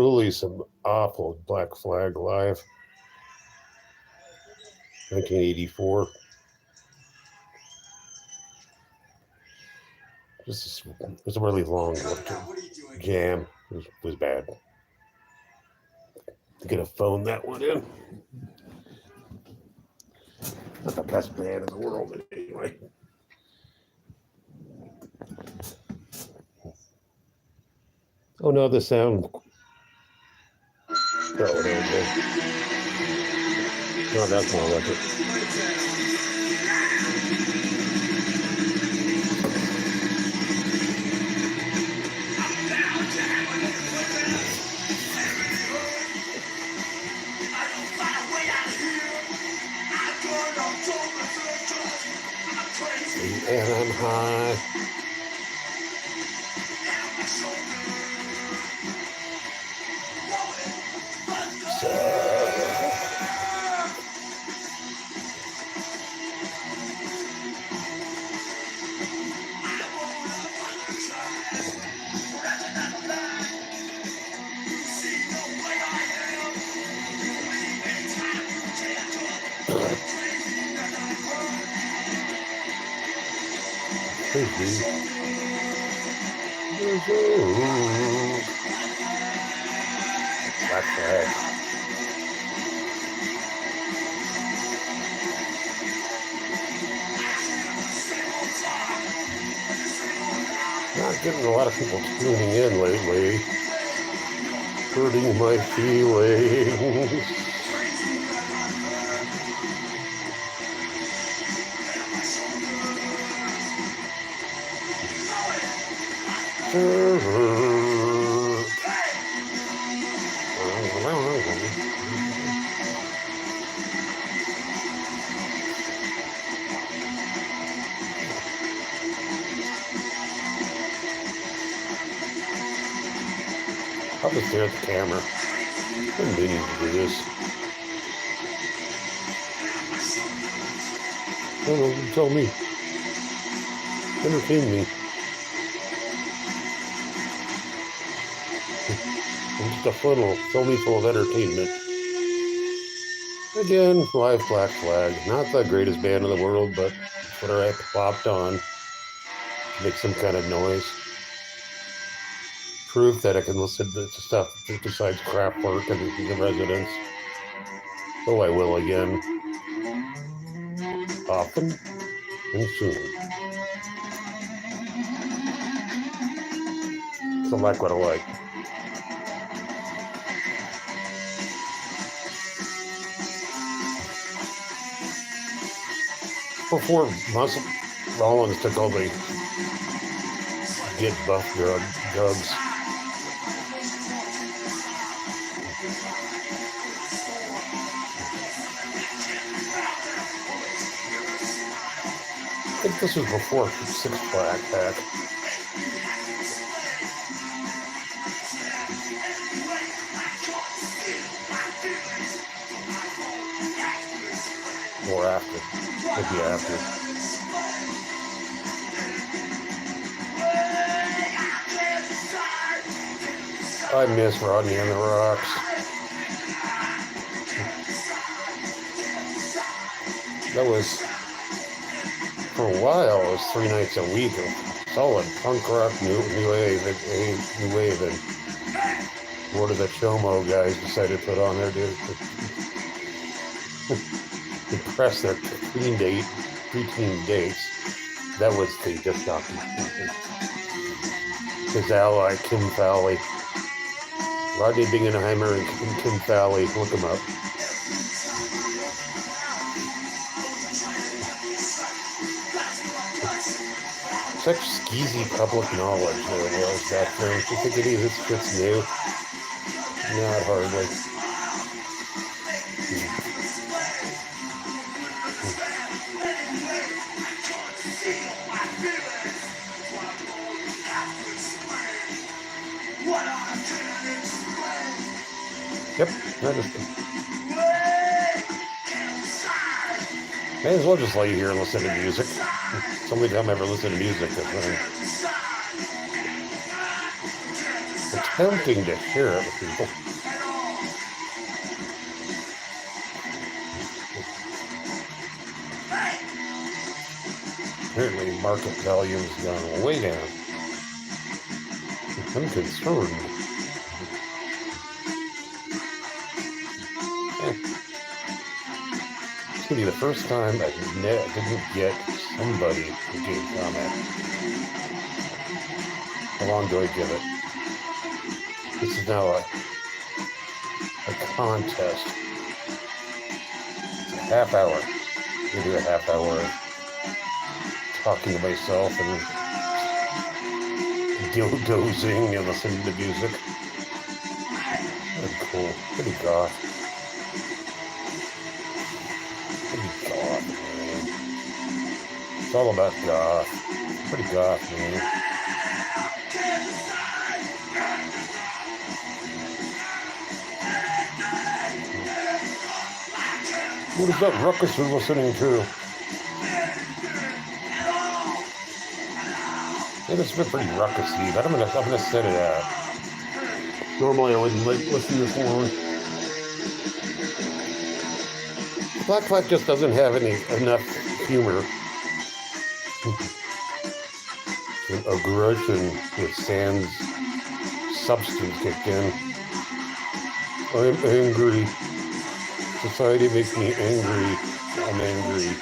truly some awful Black Flag live. 1984. It was a really long jam. It was bad. I'm gonna phone that one in. Not the best band in the world, anyway. Oh no, the sound. Oh, there we go. No, that's more like it. And I'm high. Black Flag. Not getting a lot of people tuning in lately. Hurting my feelings. I'll just stare at the camera. I've been meaning to do this. No, you tell me. Entertain me. I'm just a funnel. Fill me full of entertainment. Again, live Black Flag. Not the greatest band in the world, but it's what I popped on. Make some kind of noise. Proof that I can listen to stuff besides Kraftwerk and the Residents. Oh, I will again. Often and soon. Select what I like. Before Muscle Rollins took all the get buff drugs. I think this was before Six Flag back. Or after. Maybe after. I miss Rodney and the Rocks. That was, for a while, it was 3 nights a week of solid punk rock, new wave, and what are the Chomo guys decided to put on there to impress their preteen dates. That was the disc jockey. His ally, Kim Fowley. Rodney Bingenheimer and Kim Fowley, look them up. Such skeezy public knowledge there was back then. You think any of this shit's new? Not hardly. Yep, that is good. May as well just lay here and listen to music. It's the only time I ever listen to music. It's tempting to share it with people. Apparently, market value's gone way down. I'm concerned. It's gonna be the first time I didn't get somebody to do a comment. How long do I give it? This is now a contest. It's a half hour. I'm gonna do a half hour of talking to myself and dozing and listening to music. Pretty cool. Pretty goth. Pretty goth, man. It's all about goth. Pretty goth, man. What is that ruckus we're listening to? Yeah, it's been pretty ruckusy, but I'm gonna set it out. Normally I wouldn't listen this long. Black Flag just doesn't have enough humor. Aggression with Sans substance kicked in. I'm angry. Society makes me angry. I'm angry.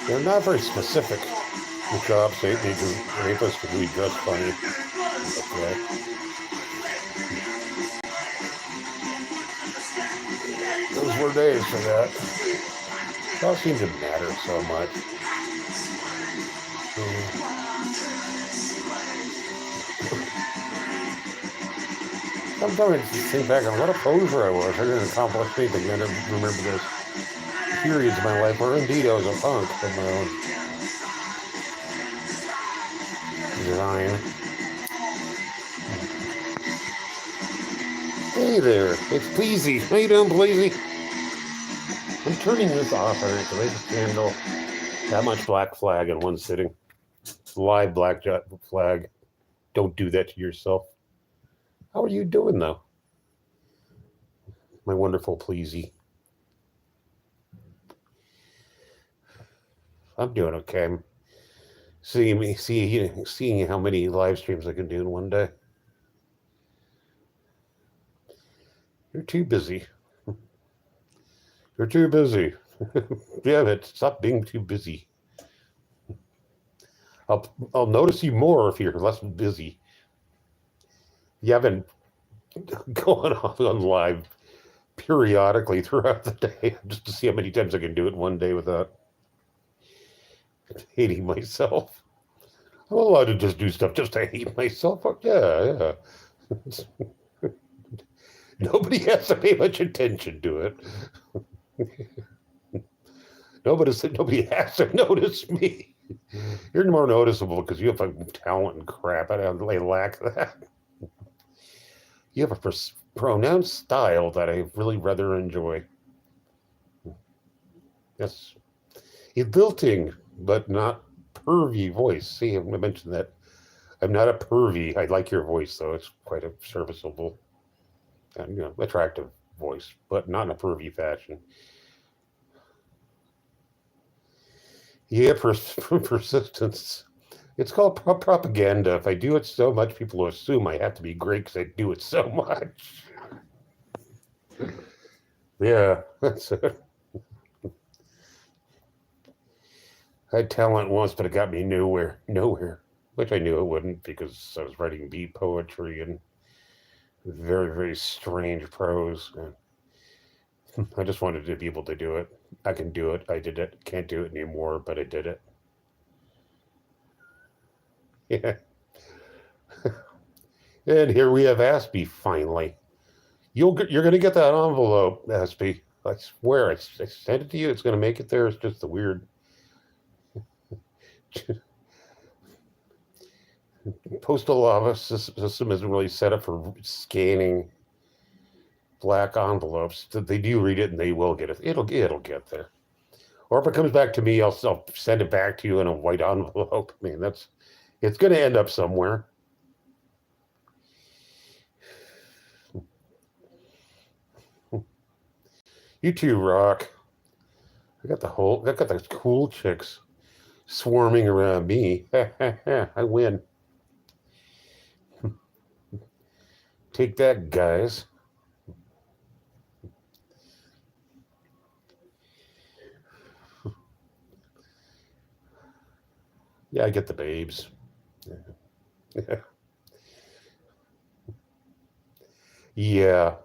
They're not very specific. The cops say they can rape us because we dress funny. Okay. Those were days for that. It all seems to matter so much. Sometimes I think back on what a poser I was. I didn't accomplish anything. I didn't remember those periods of my life where indeed I was a punk of my own design. Hey there, it's Pleasy. How you doing, Pleasy? I'm turning this off already because I just handle that much Black Flag in one sitting. Live Black Flag. Don't do that to yourself. How are you doing, though? My wonderful Pleasy. I'm doing okay. I'm seeing how many live streams I can do in one day. You're too busy. You're too busy. Damn it! Stop being too busy. I'll notice you more if you're less busy. You haven't gone off on live periodically throughout the day just to see how many times I can do it one day without hating myself. I'm allowed to just do stuff just to hate myself. Yeah. Nobody has to pay much attention to it. Nobody has to notice me. You're more noticeable because you have fucking talent and crap. I lack that. You have a pronounced style that I really rather enjoy. Yes. A lilting, but not pervy voice. See, I mentioned that. I'm not a pervy. I like your voice, though. It's quite a serviceable and attractive voice, but not in a pervy fashion. Yeah, persistence. It's called propaganda. If I do it so much, people will assume I have to be great because I do it so much. Yeah, that's it. I had talent once, but it got me nowhere, which I knew it wouldn't because I was writing beat poetry and very, very strange prose. I just wanted to be able to do it. I can do it. I did it. Can't do it anymore, but I did it. Yeah. And here we have Aspie finally. You're going to get that envelope, Aspie. I swear, I sent it to you. It's going to make it there. It's just the weird postal office system isn't really set up for scanning black envelopes. They do read it, and they will get it. It'll get there. Or if it comes back to me, I'll send it back to you in a white envelope. I mean, It's going to end up somewhere. You too, Rock. I got the cool chicks swarming around me. I win. Take that, guys. Yeah, I get the babes. Yeah.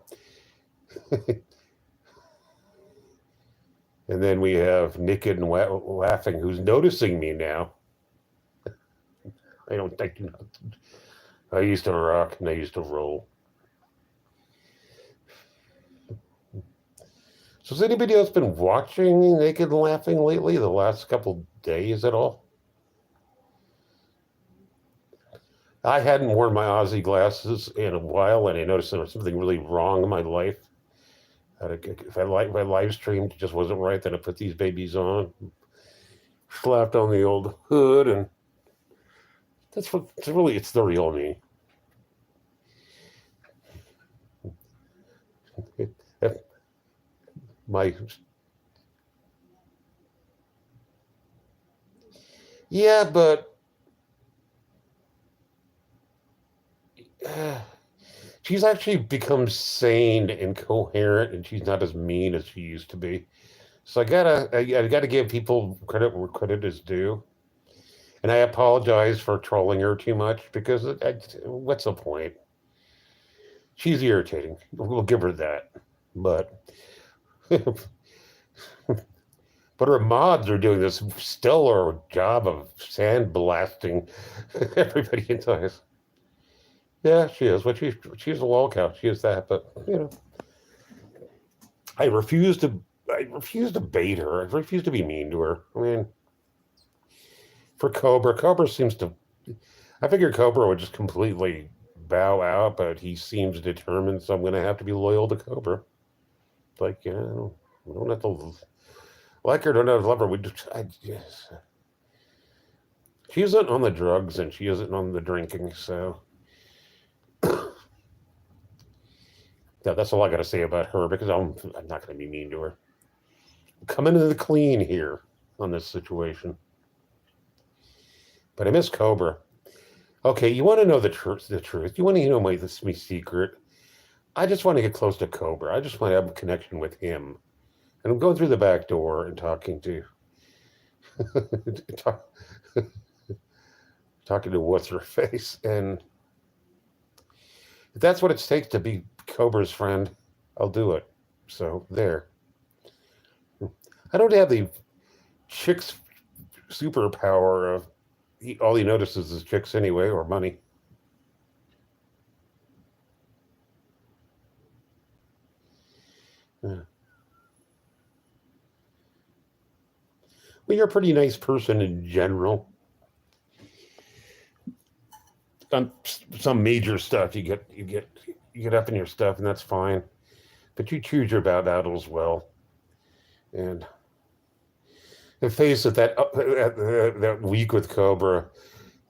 And then we have Naked and Laughing, who's noticing me now. I don't think I used to rock and I used to roll. So has anybody else been watching Naked and Laughing lately, the last couple days at all? I hadn't worn my Aussie glasses in a while, and I noticed there was something really wrong in my life. If I like my live stream just wasn't right, then I put these babies on, slapped on the old hood, and it's the real me. My yeah, but she's actually become sane and coherent, and she's not as mean as she used to be. So I gotta give people credit where credit is due, and I apologize for trolling her too much because what's the point? She's irritating. We'll give her that, but but her mods are doing this stellar job of sandblasting everybody in ties. Yeah, she is. But she's a lolcow. She is that. But I refuse to bait her. I refuse to be mean to her. I mean, for Cobra seems to. I figured Cobra would just completely bow out, but he seems determined. So I'm going to have to be loyal to Cobra. Like, I don't have to like her. Don't have to love her. Yes. She isn't on the drugs and she isn't on the drinking. So. Yeah, that's all I got to say about her because I'm not going to be mean to her. Coming to the clean here on this situation. But I miss Cobra. Okay, you want to know the truth? You want to know my secret? I just want to get close to Cobra. I just want to have a connection with him. And I'm going through the back door and talking to talking to what's her face. And if that's what it takes to be Cobra's friend, I'll do it. So there. I don't have the chick's superpower of all he notices is chicks anyway, or money. Yeah. Well, you're a pretty nice person in general. On some major stuff, you get up in your stuff, and that's fine. But you choose your battles well, and face it, that week with Cobra,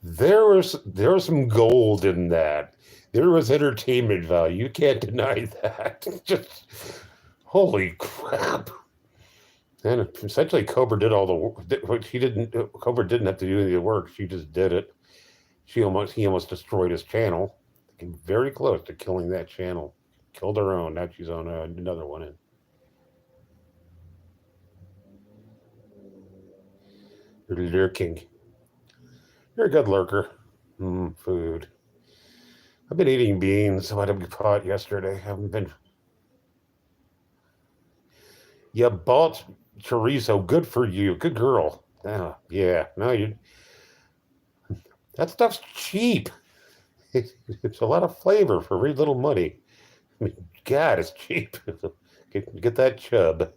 there was some gold in that. There was entertainment value. You can't deny that. Just holy crap! And essentially, Cobra did all the work. Cobra didn't have to do any of the work. She just did it. He almost destroyed his channel. Very close to killing that channel. Killed her own. Now she's on another one. And you're lurking. You're a good lurker. Food. I've been eating beans. I had a pot yesterday. I haven't been. You bought chorizo. Good for you. Good girl. Yeah. No, you. That stuff's cheap. It's a lot of flavor for very little money. I mean, God, it's cheap. Get that chub. And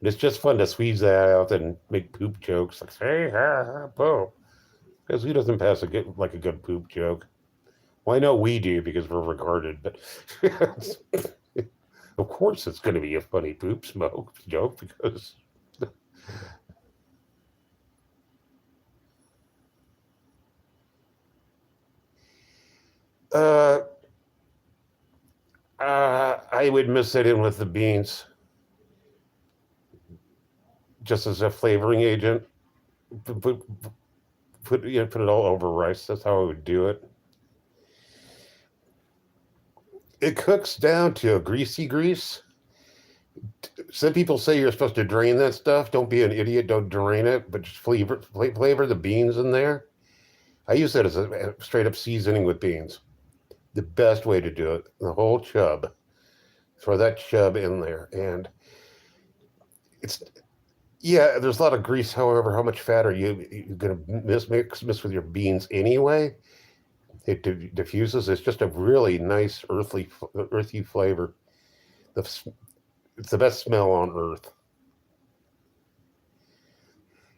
it's just fun to squeeze that out and make poop jokes. Like, hey, poop. Because who doesn't pass a good poop joke? Well, I know we do because we're regarded, but of course it's going to be a funny poop smoke joke because Uh, I would mix it in with the beans just as a flavoring agent. Put, put it all over rice. That's how I would do it. It cooks down to a greasy grease. Some people say you're supposed to drain that stuff. Don't be an idiot. Don't drain it, but just flavor the beans in there. I use that as a straight up seasoning with beans. The best way to do it. The whole chub. Throw that chub in there, and it's yeah. There's a lot of grease. However, how much fat are you gonna mix with your beans anyway? It diffuses. It's just a really nice earthy flavor. It's the best smell on earth.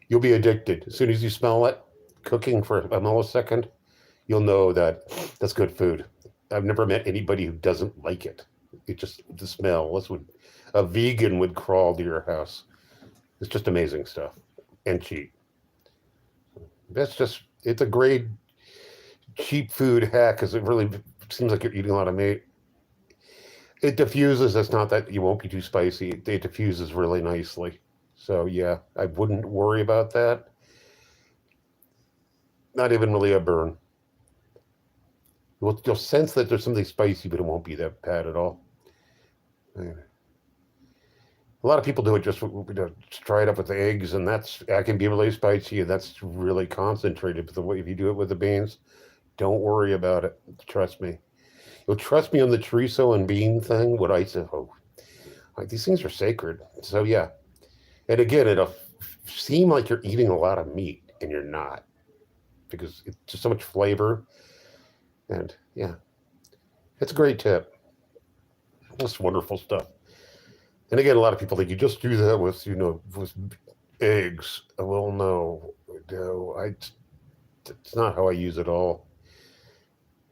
You'll be addicted as soon as you smell it. Cooking for a millisecond, you'll know that that's good food. I've never met anybody who doesn't like it. It just the smell. That's what a vegan would crawl to your house. It's just amazing stuff and cheap. That's just it's a great cheap food hack because it really seems like you're eating a lot of meat. It diffuses. It's not that you won't be too spicy. It diffuses really nicely. So yeah, I wouldn't worry about that. Not even really a burn. You'll sense that there's something spicy, but it won't be that bad at all. A lot of people do it just try it up with the eggs, and that can be really spicy, and that's really concentrated. But the way if you do it with the beans, don't worry about it. Trust me. You'll trust me on the chorizo and bean thing. What I said, oh, like, these things are sacred. So yeah, and again, it'll seem like you're eating a lot of meat, and you're not because it's just so much flavor. And yeah, it's a great tip. Just wonderful stuff. And again, a lot of people think you just do that with with eggs. Well, no, it's not how I use it all.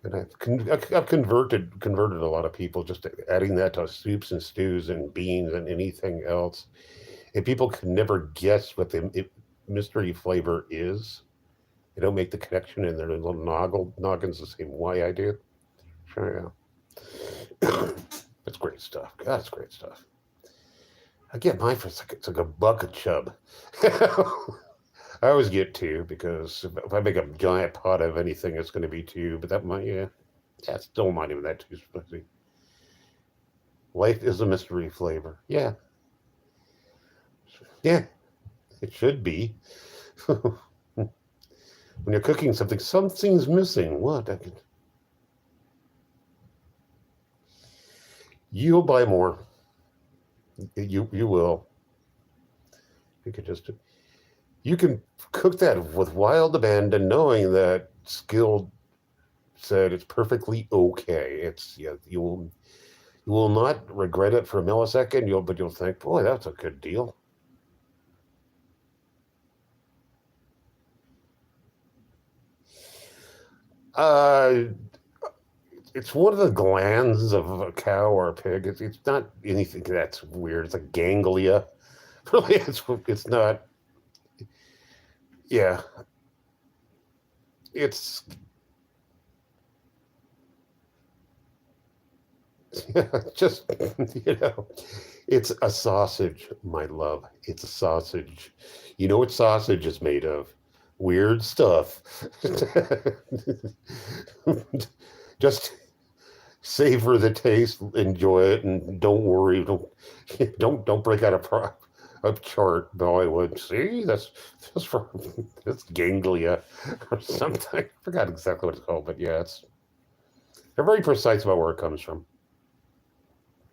And I've converted a lot of people just adding that to soups and stews and beans and anything else. And people can never guess what the mystery flavor is. They don't make the connection in their little noggins the same way I do. Sure, yeah. It's great stuff. God, it's great stuff. I get mine for it's like a bucket chub. I always get two because if I make a giant pot of anything, it's going to be two. But that might, yeah, it's still not even that too spicy. Life is a mystery flavor. Yeah, yeah, it should be. When you're cooking something, something's missing. What? You'll buy more. You will. You could just you can cook that with wild abandon, knowing that Skilled said it's perfectly okay. It's yeah, you will not regret it for a millisecond. You'll think, boy, that's a good deal. Uh, it's one of the glands of a cow or a pig. It's not anything that's weird. It's like ganglia. Really, it's not. Yeah, it's just you know, it's a sausage, my love. It's a sausage. You know what sausage is made of? Weird stuff. Just savor the taste, enjoy it, and don't worry. Don't break out a chart, Bollywood. See, that's from that's ganglia or something. I forgot exactly what it's called, but yeah, they're very precise about where it comes from.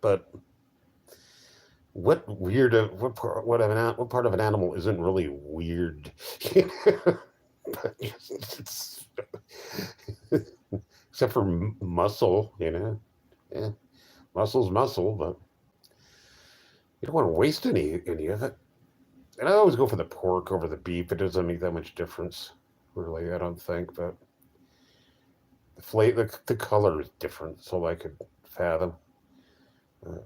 But what weird what part of an animal isn't really weird? But except for muscle. Yeah, muscle's muscle, but you don't want to waste any of it. And I always go for the pork over the beef. It doesn't make that much difference, really. I don't think, but the color is different, so I could fathom. Uh,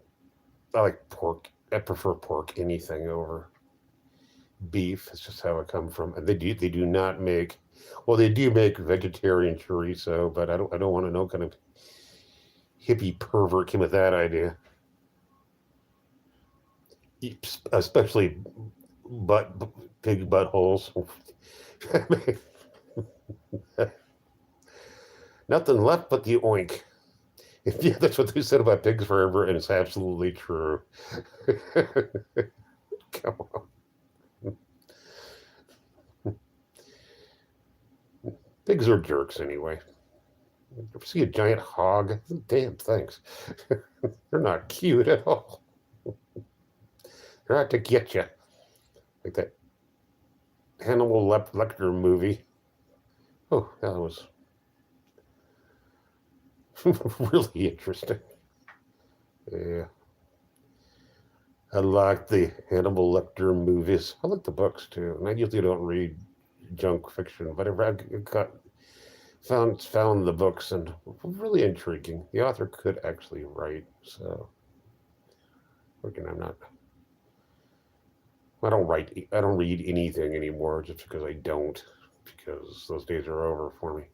I like pork. I prefer pork anything over beef. It's just how I come from. And they do not make Well, they do make vegetarian chorizo, but I don't want to know kind of hippie pervert came with that idea. Especially butt pig buttholes. Nothing left but the oink. Yeah, that's what they said about pigs forever, and it's absolutely true. Come on. Pigs are jerks anyway. Ever see a giant hog? Damn things. They're not cute at all. They're out to get you. Like that Hannibal Lecter movie. Oh, that was really interesting. Yeah. I like the Hannibal Lecter movies. I like the books too. And I usually don't read junk fiction, but I've got found the books and really intriguing. The author could actually write, so again, I don't write. I don't read anything anymore just because I don't, because those days are over for me.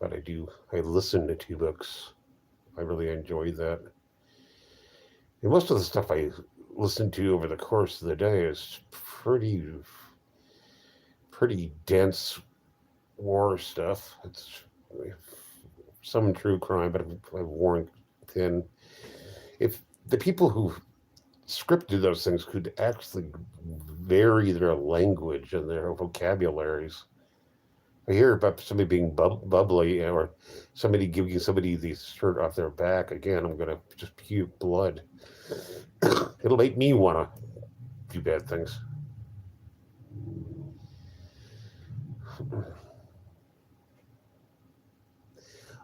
But I do. I listen to books. I really enjoy that. And most of the stuff I listen to over the course of the day is pretty dense war stuff. It's some true crime, but I've worn thin. If the people who scripted those things could actually vary their language and their vocabularies. I hear about somebody being bubbly or somebody giving somebody the shirt off their back. Again, I'm going to just puke blood. It'll make me want to do bad things.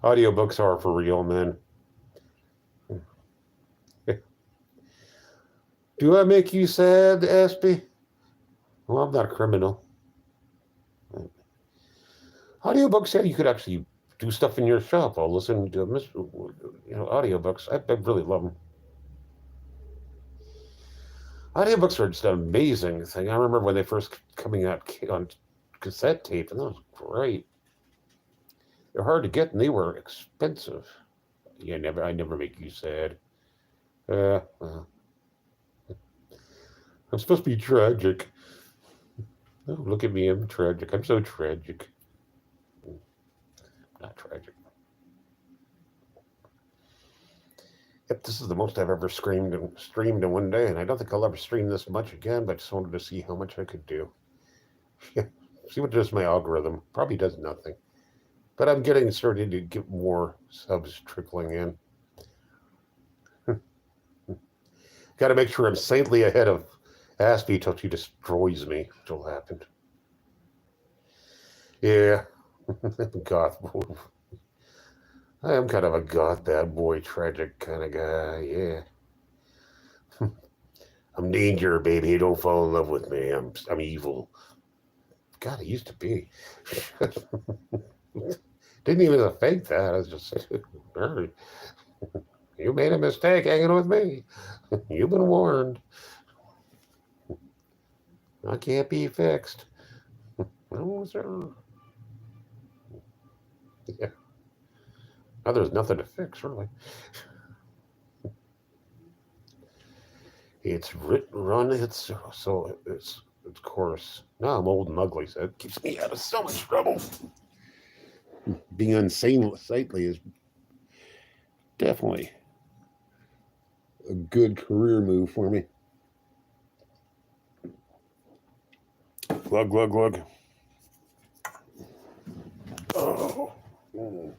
Audiobooks are for real, man. Do I make you sad, Aspie? Well, I'm not a criminal. Audiobooks, yeah, you could actually do stuff in your shop while listening to audiobooks. I really love them. Audiobooks are just an amazing thing. I remember when they first coming out on cassette tape, and that was great. They're hard to get, and they were expensive. Yeah, I never make you sad. I'm supposed to be tragic. Oh, look at me, I'm tragic. I'm so tragic. Not tragic. Yep, this is the most I've ever streamed in one day, and I don't think I'll ever stream this much again, but I just wanted to see how much I could do. See what does my algorithm. Probably does nothing. But I'm starting to get more subs trickling in. Got to make sure I'm slightly ahead of Aspie till she destroys me, which will happen. Yeah. Goth. I am kind of a goth bad boy, tragic kind of guy, yeah. I'm danger, baby. Don't fall in love with me. I'm evil. God, I used to be. Didn't even think that. I was just, you made a mistake hanging with me. You've been warned. I can't be fixed. No, sir. Yeah. Now there's nothing to fix, really. It's run its course. Now I'm old and ugly, so it keeps me out of so much trouble. Being unsightly is definitely a good career move for me. Glug, glug, glug. Oh. Mm.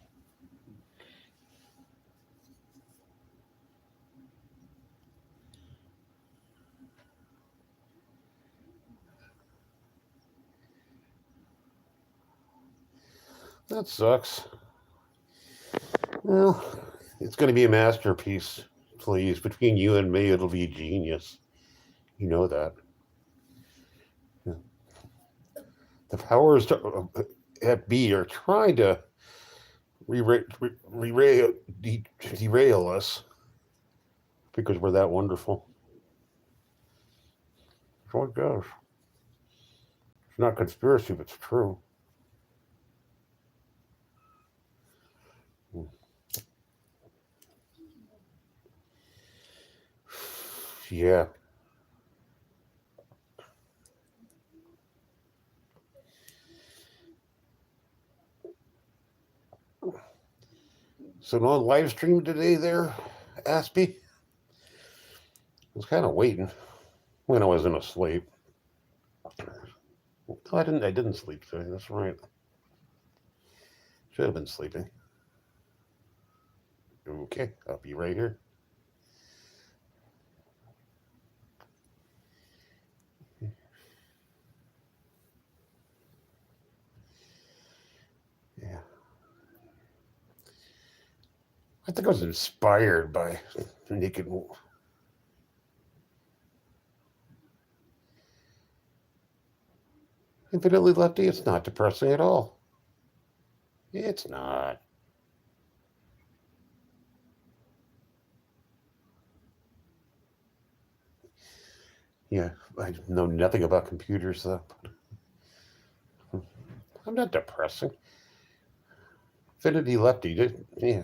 That sucks. Well, it's going to be a masterpiece, please. Between you and me, it'll be genius. You know that. The powers at B are trying to derail us because we're that wonderful. So it goes. It's not conspiracy, but it's true. Yeah. So no live stream today there, Aspie? I was kind of waiting when I wasn't asleep. Oh, I didn't sleep today. That's right. Should have been sleeping. Okay, I'll be right here. Yeah. I think I was inspired by Naked Wolf. Infinitely Lefty, it's not depressing at all. It's not. Yeah, I know nothing about computers though. I'm not depressing. Infinity Lefty, yeah.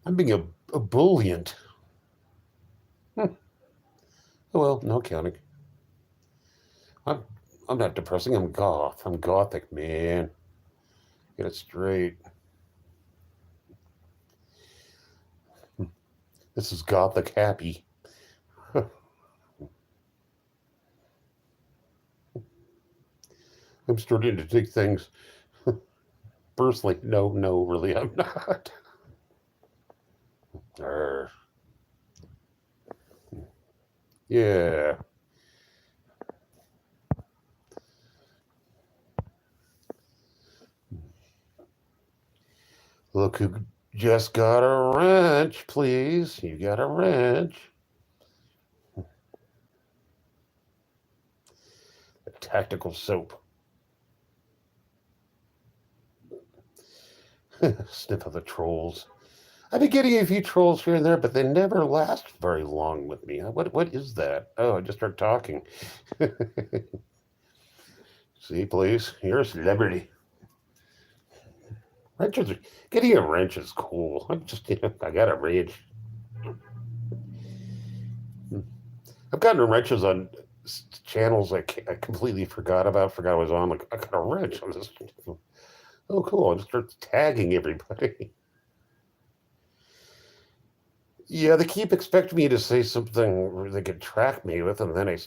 I'm being a ebullient. Oh, well, no counting. I'm I'm not depressing. I'm goth. I'm gothic, man. Get it straight. This is gothic happy. I'm starting to take things personally. No, no, really, I'm not. Arr. Yeah. Look who just got a wrench, please. You got a wrench. A tactical soap. Sniff of the trolls. I've been getting a few trolls here and there, but they never last very long with me. What is that? Oh, I just start talking. See, please. You're a celebrity. Wrenches, getting a wrench is cool. I got a wrench. I've gotten wrenches on channels I completely forgot about. Forgot I was on. Like I got a wrench. I'm just, oh, cool. I just start tagging everybody. Yeah, they keep expecting me to say something where they could track me with, and then I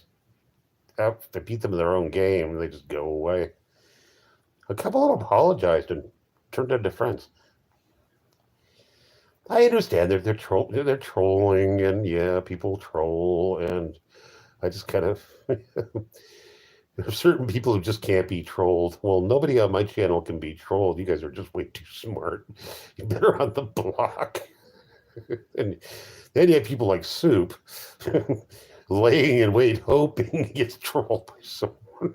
beat them in their own game, and they just go away. A couple of them apologized and turned into friends. I understand they're trolling, and yeah, people troll, and I just kind of there's certain people who just can't be trolled. Well, nobody on my channel can be trolled. You guys are just way too smart. You're better on the block. And then you have people like Soup laying in wait, hoping he gets trolled by someone.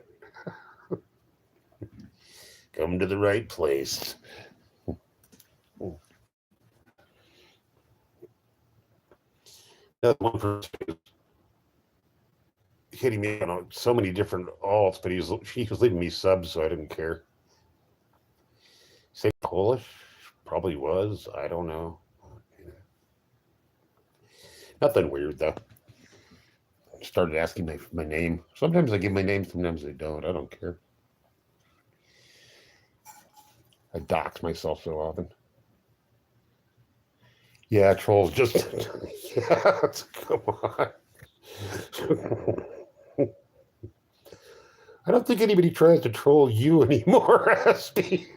Come to the right place. That one person hitting me on so many different alts, but he was leaving me subs, so I didn't care. Say Polish? Probably was. I don't know. Nothing weird though. Started asking my name. Sometimes I give my name, sometimes I don't. I don't care. I dox myself so often. Yeah, trolls just. Yeah, come on. I don't think anybody tries to troll you anymore, Aspie.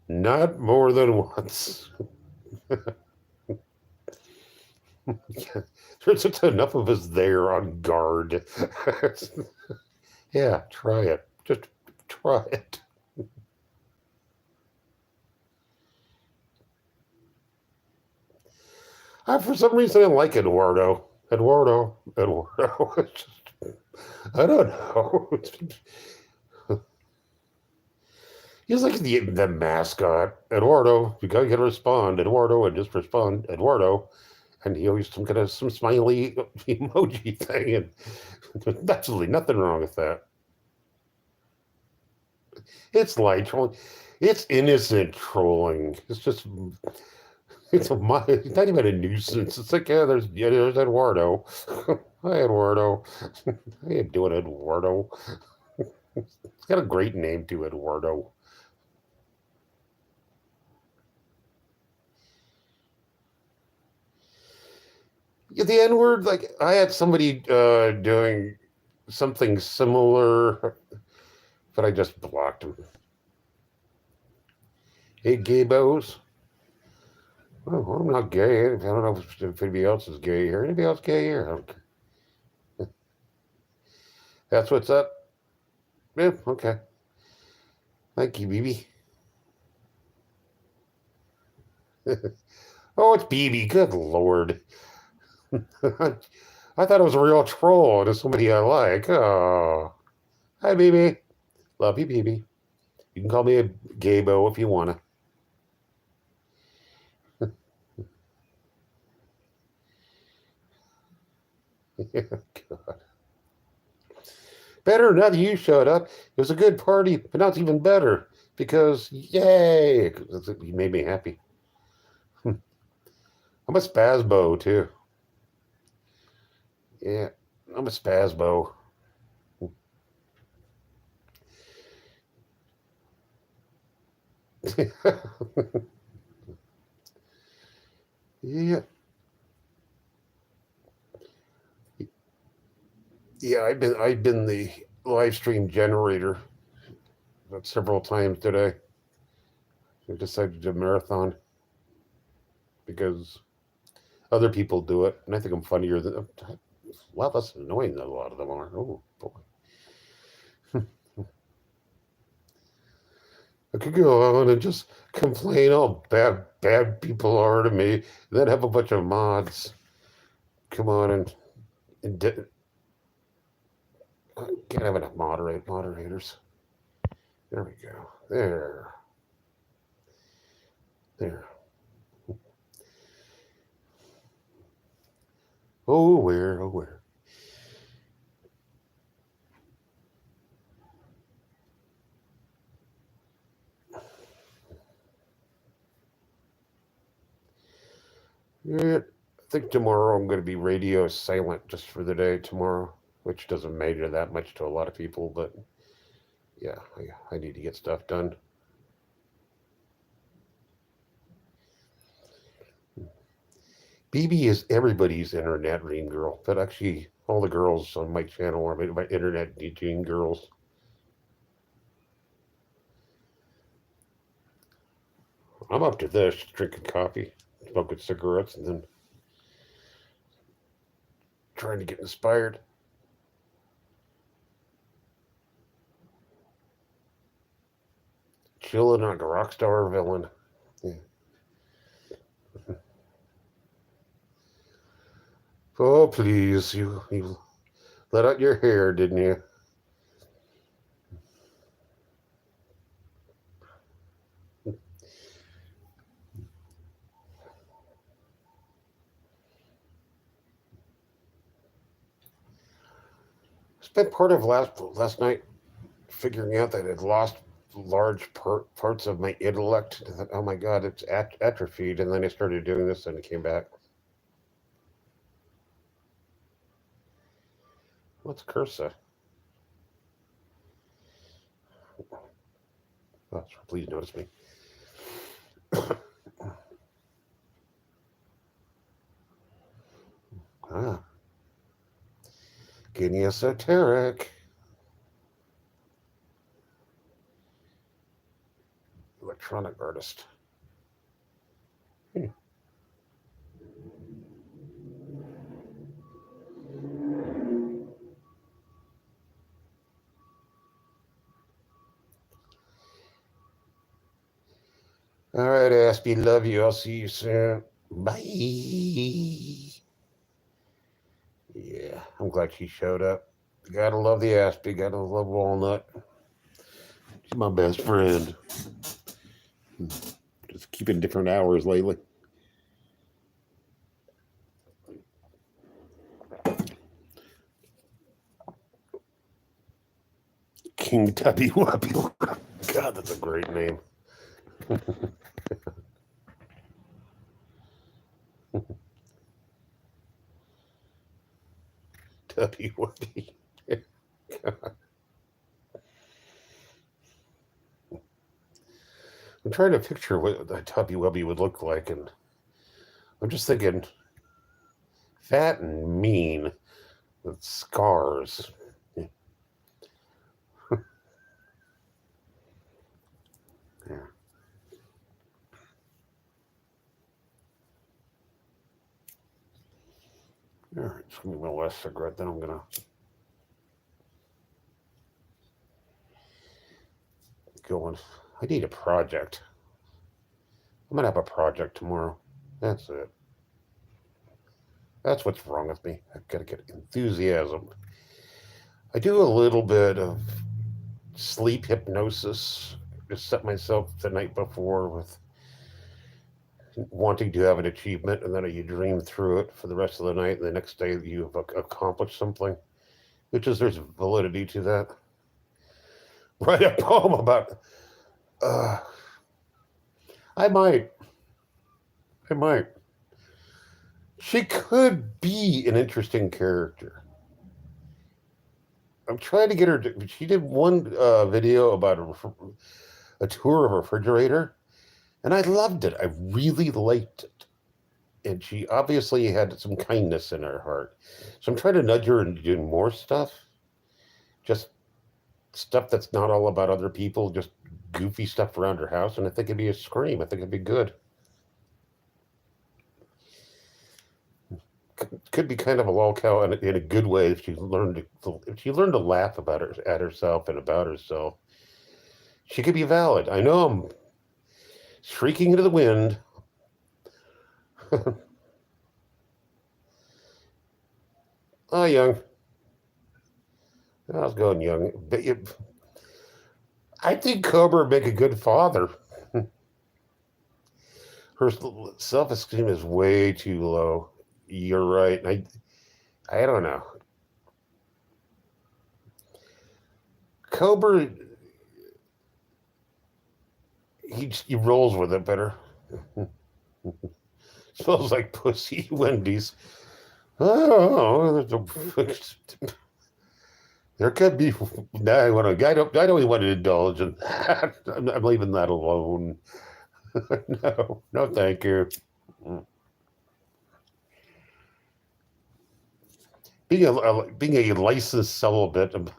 Not more than once. There's just enough of us there on guard. Yeah, try it. Just try it. For some reason, I like Eduardo. Eduardo. I don't know. He's like the mascot. Eduardo, you gotta respond. Eduardo, and just respond. Eduardo. And he always some smiley emoji thing. And there's absolutely nothing wrong with that. It's light trolling. It's innocent trolling. It's just It's not even a nuisance. It's like, there's Eduardo. Hi, Eduardo. How you doing, Eduardo? It's got a great name too, Eduardo. Yeah, the N word, like I had somebody doing something similar, but I just blocked him. Hey, gay bows. Oh, I'm not gay. I don't know if anybody else is gay here. Anybody else gay here? I don't care. That's what's up. Yeah, okay. Thank you, BB. Oh, it's BB. Good Lord. I thought it was a real troll to somebody I like. Oh, hi, BB. Love you, BB. You can call me a gaybo if you want to. Better now that you showed up. It was a good party, but now it's even better because, yay, you made me happy. I'm a spasbo, too. Yeah, I'm a spasbo. Yeah, yeah. I've been the live stream generator several times today. I decided to marathon because other people do it, and I think I'm funnier than a lot less annoying than a lot of them are. Oh boy, I could go on and just complain how bad people are to me, and then have a bunch of mods come on and can't have enough moderators. There we go. There. Oh, where? Yeah, I think tomorrow I'm going to be radio silent just for the day tomorrow, which doesn't matter that much to a lot of people, but yeah, I need to get stuff done. BB is everybody's internet dream girl, but actually, all the girls on my channel are my internet dream girls. I'm up to this, drinking coffee, smoking cigarettes, and then trying to get inspired. Chilling like a rock star villain. Yeah. Oh, please, you let out your hair, didn't you? Spent part of last night figuring out that I'd lost large parts of my intellect. I thought, oh my God, it's atrophied. And then I started doing this and it came back. What's Cursa? Oh, please notice me. Ah, getting esoteric. Electronic artist. Hmm. All right, Aspie, love you. I'll see you soon. Bye. Yeah, I'm glad she showed up. Gotta love the Aspie. Gotta love Walnut. She's my best friend. Just keeping different hours lately. King Tubby Wuppy. God, that's a great name. Tubby Wubby. I'm trying to picture what a Tubby Wubby would look like, and I'm just thinking fat and mean with scars. Yeah. All right, it's gonna be my last cigarette. Then I'm gonna go on. I need a project. I'm gonna have a project tomorrow. That's it. That's what's wrong with me. I've got to get enthusiasm. I do a little bit of sleep hypnosis. Just set myself the night before with wanting to have an achievement, and then you dream through it for the rest of the night. And the next day, you've accomplished something, which is there's validity to that. Write a poem about. Uh, I might. I might. She could be an interesting character. I'm trying to get her. She did one video about a tour of a refrigerator, and I loved it. I really liked it. And she obviously had some kindness in her heart. So I'm trying to nudge her into doing more stuff. Just stuff that's not all about other people, just goofy stuff around her house. And I think it'd be a scream. I think it'd be good. Could be kind of a lolcow in a good way if she learned to laugh about her at herself and about herself. She could be valid. I know I'm shrieking into the wind. Oh, young. I was going young. But I think Cobra would make a good father. Her self-esteem is way too low. You're right. I don't know. Cobra, he rolls with it better. Smells like pussy, Wendy's. Oh, there could be. I don't even want to indulge in that. I'm leaving that alone. No, thank you. Being a licensed celibate, I'm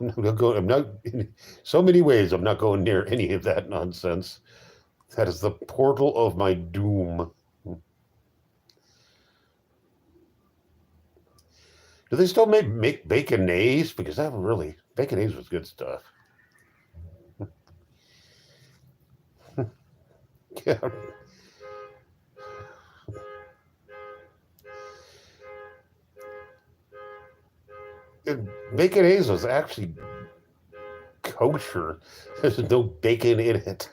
not in so many ways. I'm not going near any of that nonsense. That is the portal of my doom. Do they still make baconaise? Because that really baconaise was good stuff. Yeah. Baconaise was actually kosher. There's no bacon in it.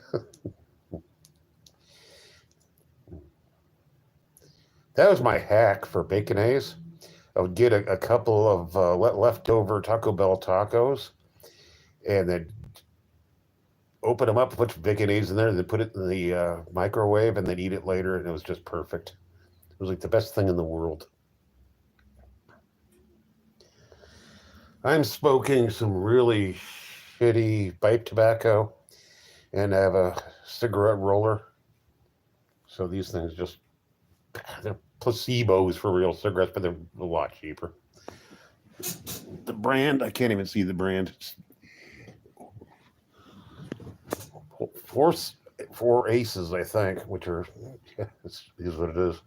That was my hack for baconaise. I would get a couple of leftover Taco Bell tacos and then open them up, put baconaise in there, and then put it in the microwave and then eat it later. And it was just perfect. It was like the best thing in the world. I'm smoking some really shitty pipe tobacco and I have a cigarette roller. So these things they're placebos for real cigarettes, but they're a lot cheaper. The brand, I can't even see the brand. Four aces, I think, which are, is what it is.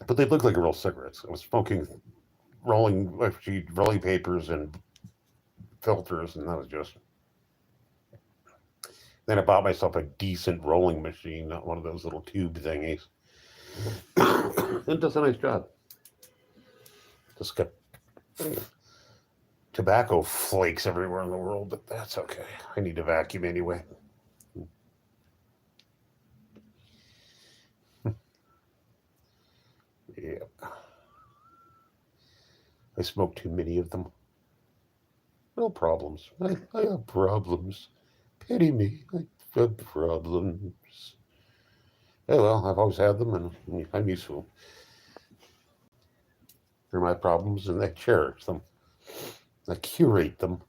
But they look like real cigarettes. I was smoking rolling papers and filters, and that was just. Then I bought myself a decent rolling machine, not one of those little tube thingies. It does a nice job. Just got tobacco flakes everywhere in the world, but that's okay. I need to vacuum anyway. Yeah. I smoke too many of them. No problems. I have problems. Pity me. I have problems. Oh well, I've always had them, and I'm used to them. They're my problems, and I cherish them. I curate them,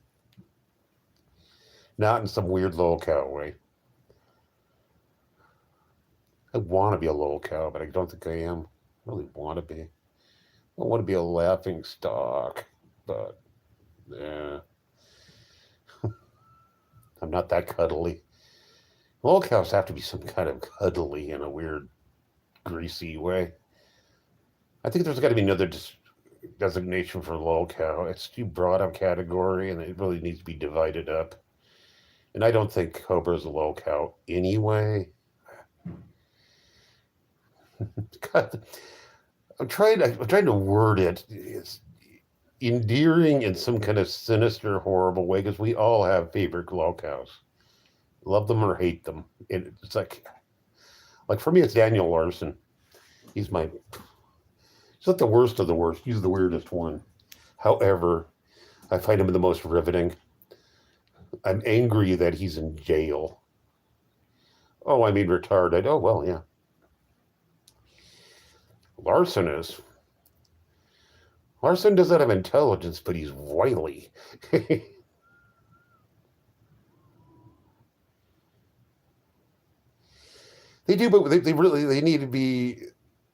not in some weird little cow way. I want to be a little cow, but I don't think I am. I really want to be. I want to be a laughing stock, but yeah, I'm not that cuddly. Little cows have to be some kind of cuddly in a weird, greasy way. I think there's got to be another designation for little cow. It's too broad of category, and it really needs to be divided up. And I don't think Cobra is a little cow anyway. God, I'm trying to word it. It's endearing in some kind of sinister, horrible way because we all have favorite little cows. Love them or hate them. It's like for me, it's Daniel Larson. He's my. He's not the worst of the worst. He's the weirdest one. However, I find him the most riveting. I'm angry that he's in jail. Oh, I mean retarded. Oh well, yeah. Larson is. Larson doesn't have intelligence, but he's wily. They do, but they need to be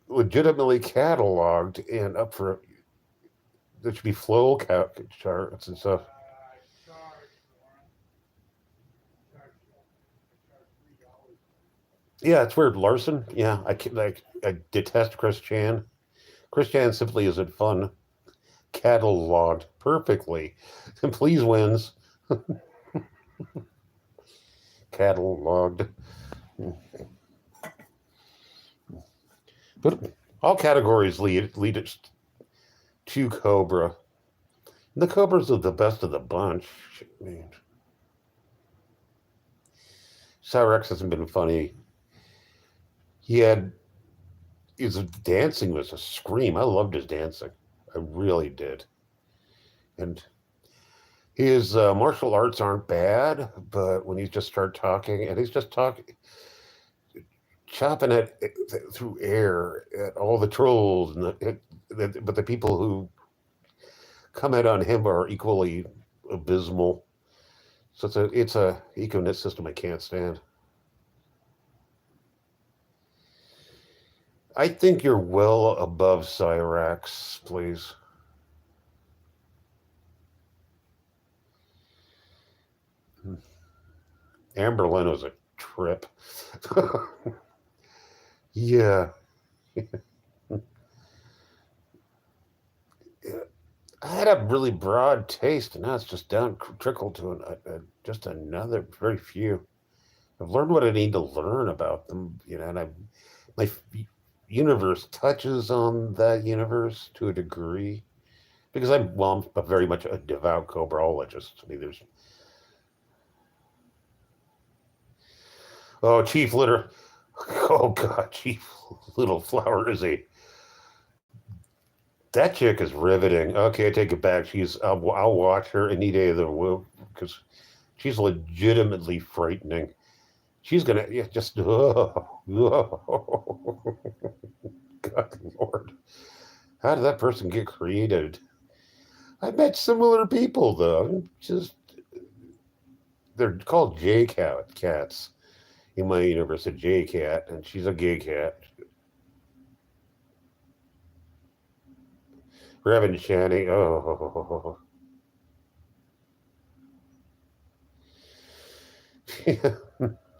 legitimately cataloged and up for. There should be flow charts and stuff. Yeah, it's weird. Larson. Yeah, I detest Chris Chan. Chris Chan simply isn't fun. Cataloged perfectly, and please wins. Cataloged, but all categories lead it to Cobra. The Cobras are the best of the bunch. I mean, Cyrex hasn't been funny. He had his dancing was a scream. I loved his dancing. I really did. And his martial arts aren't bad, but when he just start talking, and he's just talking, chopping it through air at all the trolls, but the people who comment on him are equally abysmal. So it's a econist system I can't stand. I think you're well above Cyrax, please. Amberlin was a trip. Yeah. I had a really broad taste, and now it's just down trickled to just another very few. I've learned what I need to learn about them, and my universe touches on that universe to a degree because I'm very much a devout Cobraologist. I mean, there's Chief Litter, oh God, Chief Little Flower is a that chick is riveting. Okay, I take it back. I'll watch her any day of the week because she's legitimately frightening. She's gonna just God Lord, how did that person get created? I met similar people though. Just they're called J cats in my universe. A J cat, and she's a gay cat. Reverend Channing. Oh,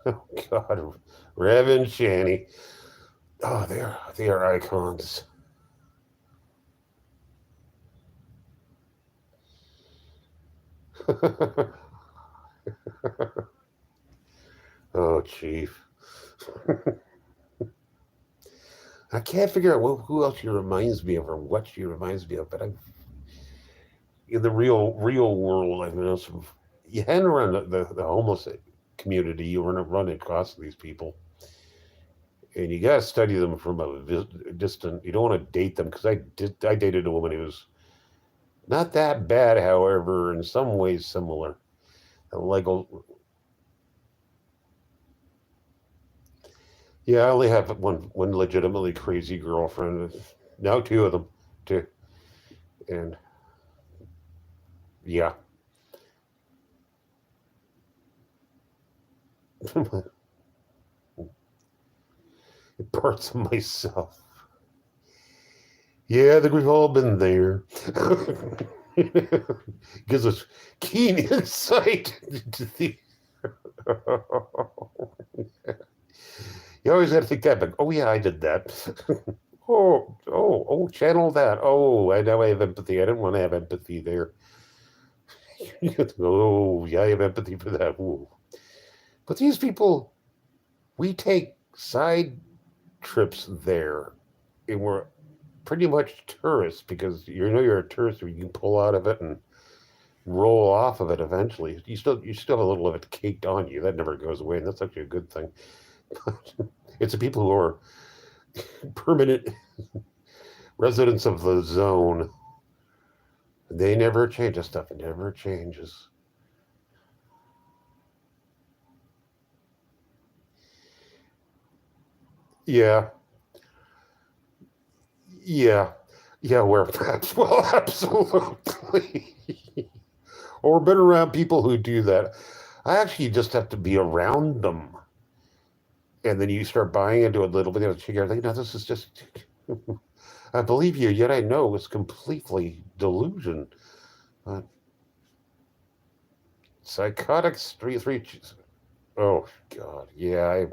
oh God, Reverend Channing. Oh, they are icons. Oh, Chief. I can't figure out who else she reminds me of or what she reminds me of, but in the real world, I mean, you hang around the homeless community, you run across these people, and you got to study them from a distant. You don't want to date them because I dated a woman who was not that bad, however, in some ways similar. Like Yeah, I only have one legitimately crazy girlfriend. Now two of them, too, and yeah, parts of myself. Yeah, I think we've all been there. Gives us keen insight into the. You always got to think that, but oh yeah, I did that. Channel that. Oh, I now I have empathy. I didn't want to have empathy there. Oh, yeah, I have empathy for that. Ooh. But these people, we take side trips there, and we're pretty much tourists because you know you're a tourist, you can pull out of it and roll off of it eventually. You still have a little of it caked on you. That never goes away, and that's actually a good thing. It's the people who are permanent residents of the zone. They never change. This stuff never changes. Yeah, yeah, yeah. Where perhaps, well, absolutely. Or been around people who do that. I actually just have to be around them, and then you start buying into it a little bit. You're like, no, this is just. I believe you, yet I know it's completely delusion. Uh, psychotic three. Oh God, yeah.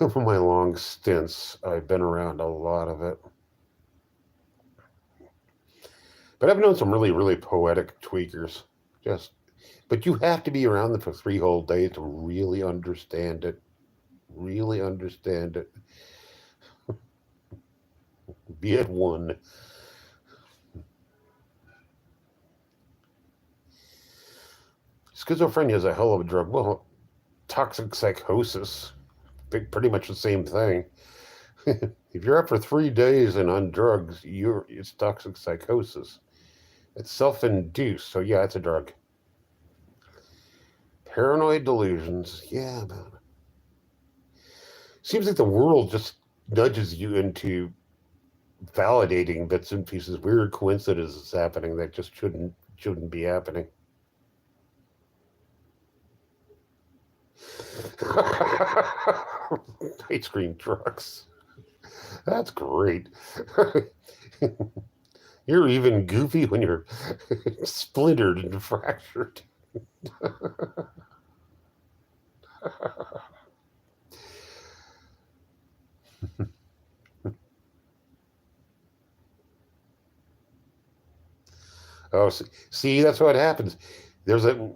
Over my long stints, I've been around a lot of it. But I've known some really, really poetic tweakers. Just, but you have to be around them for 3 whole days to really understand it. Really understand it. Be at one. Schizophrenia is a hell of a drug. Well, toxic psychosis, pretty much the same thing. If you're up for 3 days and on drugs, it's toxic psychosis. It's self-induced, so yeah, it's a drug. Paranoid delusions, yeah, man. Seems like the world just nudges you into validating bits and pieces, weird coincidences happening that just shouldn't be happening. Ice cream trucks. That's great. You're even goofy when you're splintered and fractured. Oh, see, that's what happens. There's a,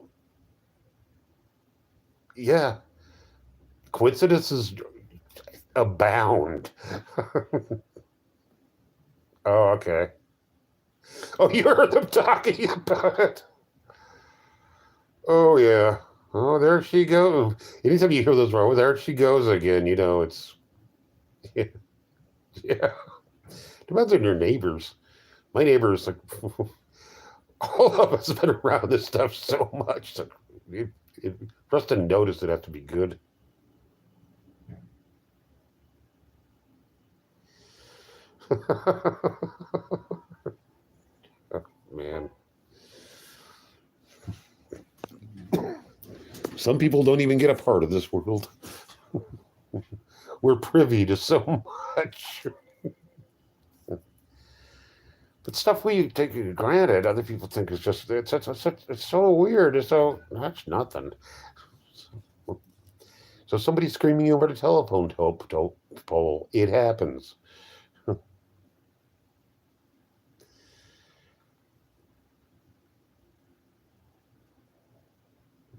yeah, coincidences abound. Oh, okay. Oh, you heard them talking about it. Oh, yeah. Oh, there she goes. Anytime you hear those wrong, there she goes again. It's yeah. Depends on your neighbors. My neighbors, like, all of us have been around this stuff so much. So for us to notice it has to be good. Man, some people don't even get a part of this world. We're privy to so much. But stuff we take for granted, other people think is just it's so weird. It's so that's nothing. So somebody screaming over the telephone pole. It happens.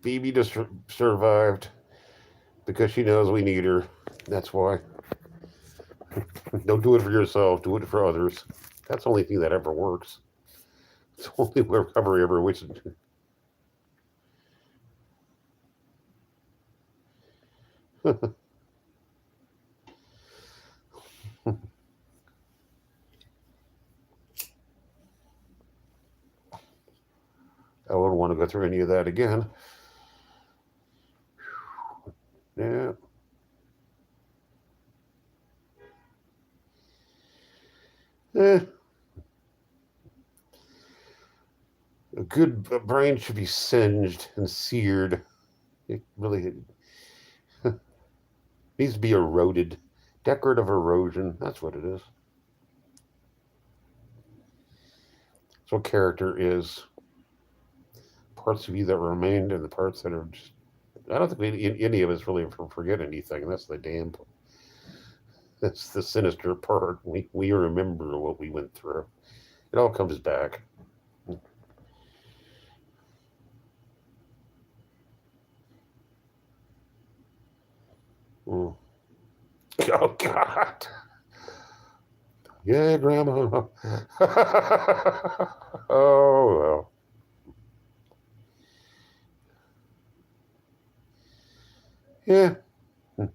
Phoebe just survived because she knows we need her. That's why. Don't do it for yourself. Do it for others. That's the only thing that ever works. It's the only recovery ever. Which I wouldn't want to go through any of that again. Yeah. Eh, a good brain should be singed and seared. It really needs to be eroded. Decorative erosion. That's what it is. That's what character is. Parts of you that remained and the parts that are just. I don't think any of us really forget anything. That's the damn. That's the sinister part. We remember what we went through. It all comes back. Mm. Oh God. Yeah, Grandma. Oh well. Yeah. As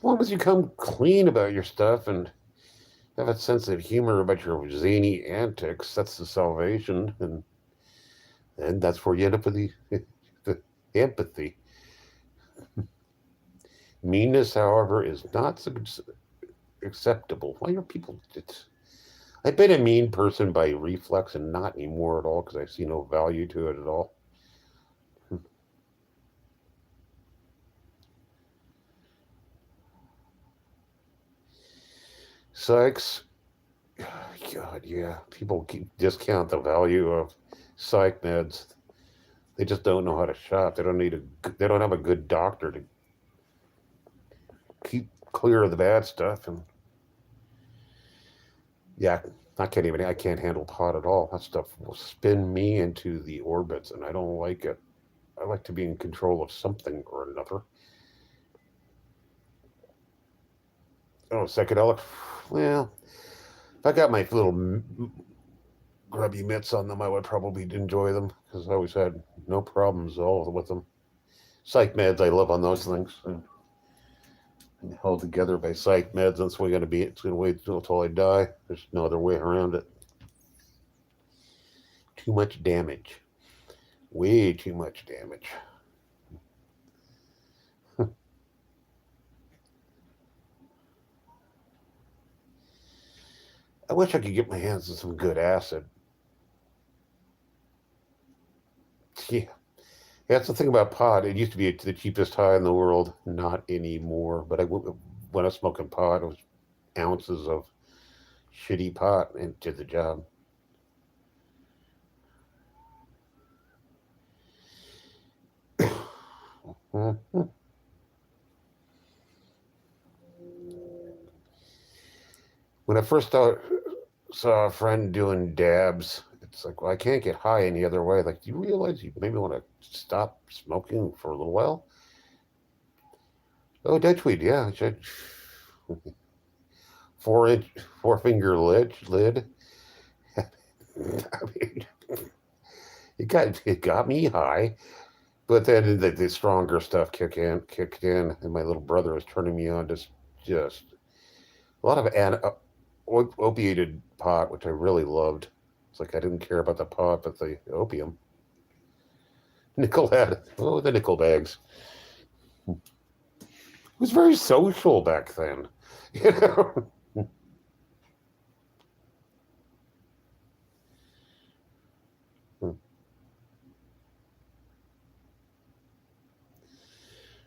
long as you come clean about your stuff and have a sense of humor about your zany antics, that's the salvation, and that's where you end up with the empathy. Meanness, however, is not acceptable. Why are people? I've been a mean person by reflex and not anymore at all because I see no value to it at all. Psychs, God, yeah, people keep discount the value of psych meds. They just don't know how to shop. They don't need a. They don't have a good doctor to keep clear of the bad stuff. And yeah, I can't even. I can't handle pot at all. That stuff will spin me into the orbits, and I don't like it. I like to be in control of something or another. Oh, psychedelic. Well, if I got my little grubby mitts on them, I would probably enjoy them because I always had no problems at all with them. Psych meds, I love on those things. And held together by psych meds. That's the way going to be. It's going to wait until I die. There's no other way around it. Too much damage. Way too much damage. I wish I could get my hands on some good acid. Yeah. That's the thing about pot. It used to be the cheapest high in the world. Not anymore. But when I was smoking pot, it was ounces of shitty pot and did the job. Mm-hmm. When I first saw a friend doing dabs, it's like, well, I can't get high any other way. Like, do you realize you maybe want to stop smoking for a little while? Oh, dead tweed, yeah. I should. 4 inch, four finger lid. I mean, it got me high, but then the stronger stuff kicked in, and my little brother was turning me on just a lot of opiated pot, which I really loved. It's like I didn't care about the pot, but the opium. Nickel had the nickel bags. It was very social back then, you know.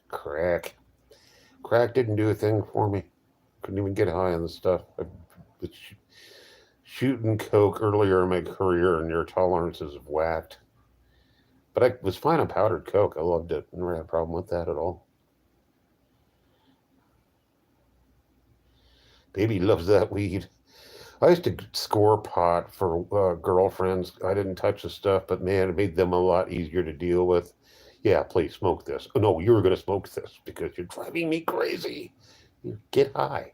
Crack, crack didn't do a thing for me. Couldn't even get high on the stuff. Was shooting coke earlier in my career, and your tolerances have whacked. But I was fine on powdered coke. I loved it. Never had a problem with that at all. Baby loves that weed. I used to score pot for girlfriends. I didn't touch the stuff, but man, it made them a lot easier to deal with. Yeah, please smoke this. Oh, no, you were going to smoke this because you're driving me crazy. Get high.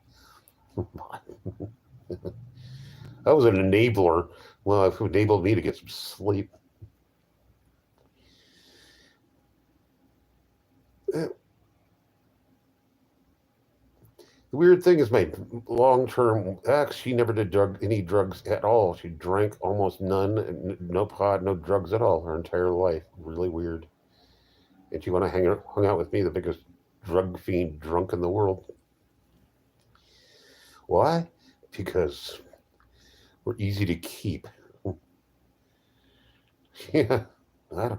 I was an enabler. Well, it enabled me to get some sleep. The weird thing is my long-term ex, she never did any drugs at all. She drank almost none, no pot, no drugs at all her entire life. Really weird. And she hung out with me the biggest. drug fiend drunk in the world. Why? Because we're easy to keep. Yeah, I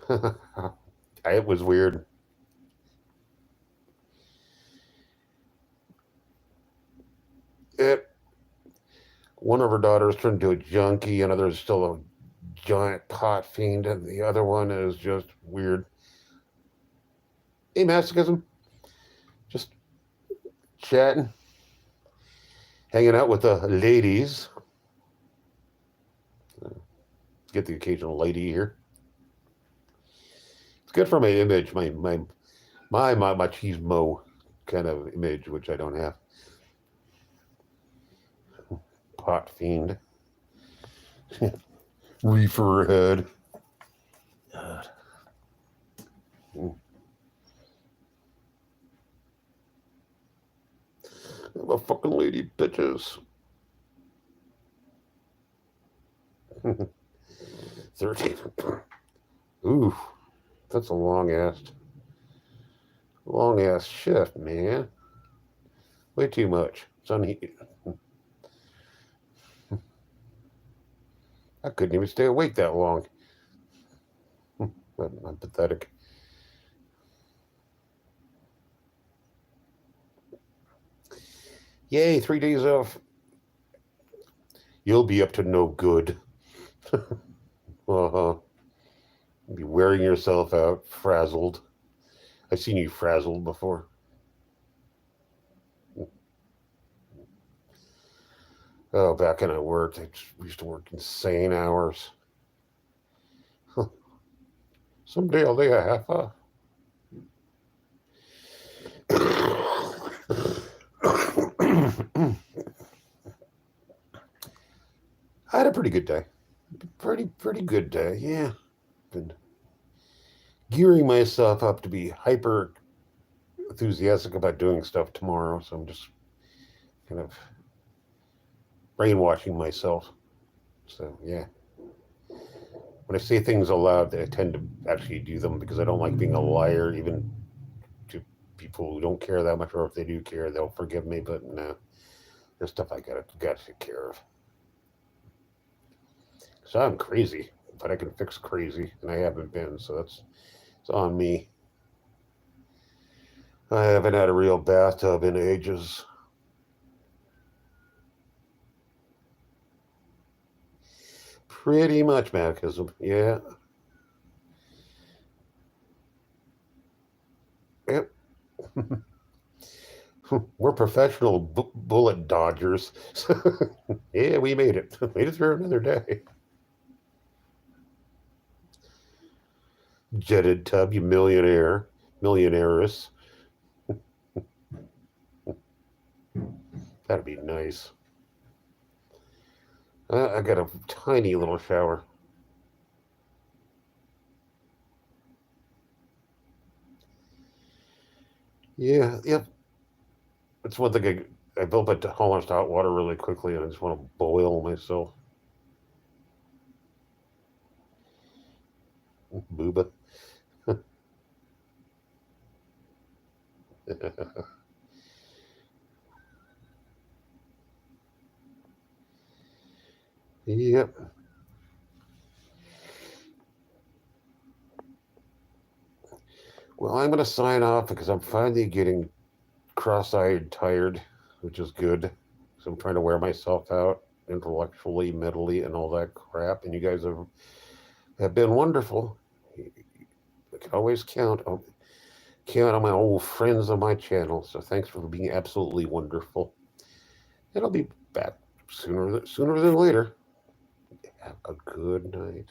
don't. It was weird. It. One of her daughters turned into a junkie. Another's still a giant pot fiend, and the other one is just weird. Hey, masochism. Just chatting, hanging out with the ladies. Get the occasional lady here. It's good for my image, my machismo kind of image, which I don't have. Pot fiend. Reefer head. God. I'm a fucking lady, bitches. 13. Ooh, that's a long ass shift, man. Way too much. It's unheated. I couldn't even stay awake that long. I'm pathetic. Yay, 3 days off. You'll be up to no good. Uh-huh. You'll be wearing yourself out, frazzled. I've seen you frazzled before. Oh, back when I worked, we used to work insane hours. Someday I'll lay a half off. I had a pretty good day. Pretty good day, yeah. Been gearing myself up to be hyper enthusiastic about doing stuff tomorrow, so I'm just kind of brainwashing myself. So, yeah. When I say things aloud, I tend to actually do them because I don't like being a liar, even to people who don't care that much, or if they do care, they'll forgive me, but no. There's stuff I gotta take care of. So I'm crazy, but I can fix crazy, and I haven't been, so it's on me. I haven't had a real bathtub in ages. Pretty much masochism, yeah. Yep. We're professional bullet dodgers. Yeah, we made it. Made it through another day. Jetted tub, you millionaires. That'd be nice. I got a tiny little shower. Yeah, yep. It's one thing I built up to almost hot water really quickly, and I just want to boil myself. Booba. Yep. Well, I'm going to sign off because I'm finally getting cross-eyed tired, which is good. So I'm trying to wear myself out intellectually, mentally, and all that crap. And you guys have been wonderful. I can always count on my old friends on my channel. So thanks for being absolutely wonderful. And I'll be back sooner than later. Have a good night.